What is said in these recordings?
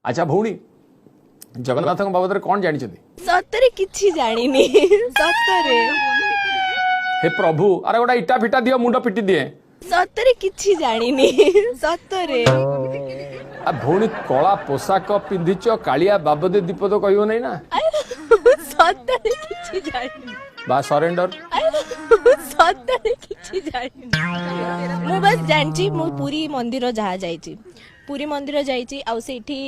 अच्छा भौणी जगन्नाथ बाबद कौन जानी सतरे किछि जानिनी सतरे हे प्रभु अरे गोटा इटा फिटा दियो मुंड पिटी दिए सतरे किछि जानिनी सतरे आ भौणी कला पोशाक पिंधिच कालिया बाबद दीपद कहबो नहीं ना सतरे किछि जानिनी बा सरेंडर सतरे किछि जानिनी मु बस जानची मु पूरी मंदिर जहा जाईची पूरी मंदिर जाईची आ सेठी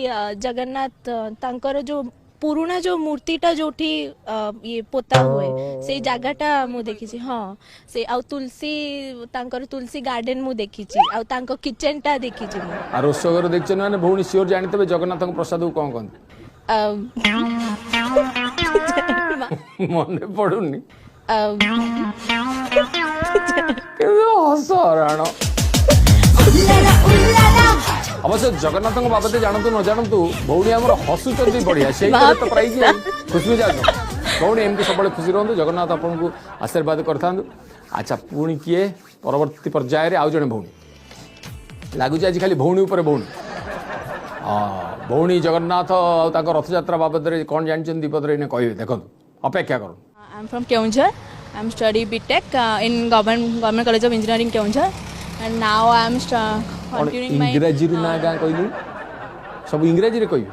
जगन्नाथ तांकर जो पुराना जो मूर्तिटा जोठी ये पोता हुए से जगहटा मु देखी हाँ से आ तुलसी तांकर तुलसी गार्डन मु देखी आ तांको किचन टा देखी मु आ रोसगर देखछन माने भौणी सियोर जानते जगन्नाथ प्रसाद को कौन कहन मन पड़ुनी हसराण अवश्य जगन्नाथ बाबद जानतु न जानतु भौणी आम हसुच्च बढ़िया से तो प्राइज खुशी जाओ भौणी एमती सब खुशी रुहतु जगन्नाथ आपन को आशीर्वाद करता। अच्छा पुणी किए परवर्ती पर्यायर आउ जड़े भौणी लगुच आज खाली भौणी उपर भौणी हाँ भौणी जगन्नाथ रथयात्रा बाबद कौन जानते दीपद कहे देखो Apeksha Kar I am from Keonjhar I am study B Tech in government college of engineering Keonjhar and now I am continuing my इंग्रजी ना गाँ कहलु सब इंग्रजी रे कहबी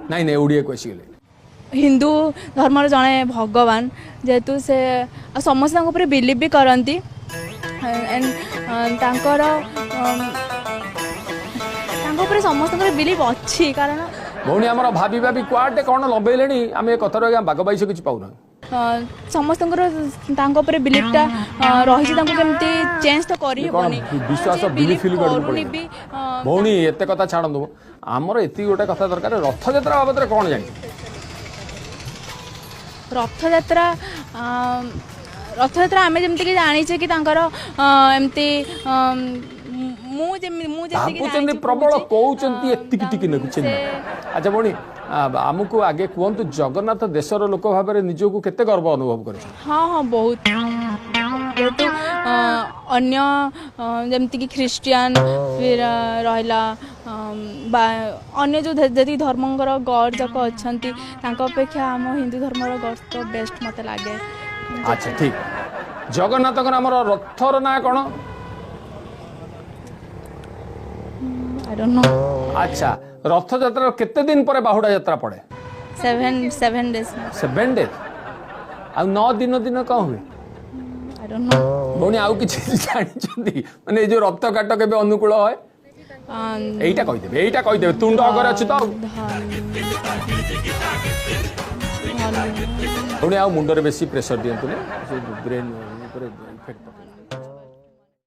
नहीं नहीं ओडिया को आसीगले हिंदू धर्म जड़े भगवान जेहेतु से समस्त बिलीव भी करती एंड समस्त बिलीव अच्छी कारण भौणी आम भाभी भाभी कुआटे कौन लंबेले आम कथर बाग बैस किसी पाऊना समस्त बिलीवटा रही केमती चेंज तो करनी विश्वास बिलीफ भौणी एत कथा छाड़ू आमर एति गोटे कथा दरकार रथयात्रा बाबद कौन जानी रथयात्रा आम जमी जाचे कि एमती प्रबल कहते अच्छा भौणी आमको आगे कहतु जगन्नाथ देशर लोक भाव निजक केते गर्व अनुभव कर हाँ हाँ बहुत जेहेतु अन्य जमती कि ख्रीस्टियान फिर रहा अन्य जो जी धर्मर गॉड जाक अच्छा अपेक्षा आम हिंदू धर्मर गॉड तो बेस्ट मत लगे। अच्छा ठीक जगन्नाथ आम रथर ना कौन आई डोंट नो। अच्छा रथ यात्रा केते दिन पर बाहुड़ा यात्रा पड़े 7 days 7 days आ 9 दिन दिन कौन हुए आई डोंट नो भौणी आउ किछि जानि माने जो रथ काट केबे अनुकूल होय एटा कहिदेबे तुंड अगर अछि तो भौणी आउ मुंडरे बेसी प्रेशर दियंतु ने ब्रेन ऊपर इफेक्ट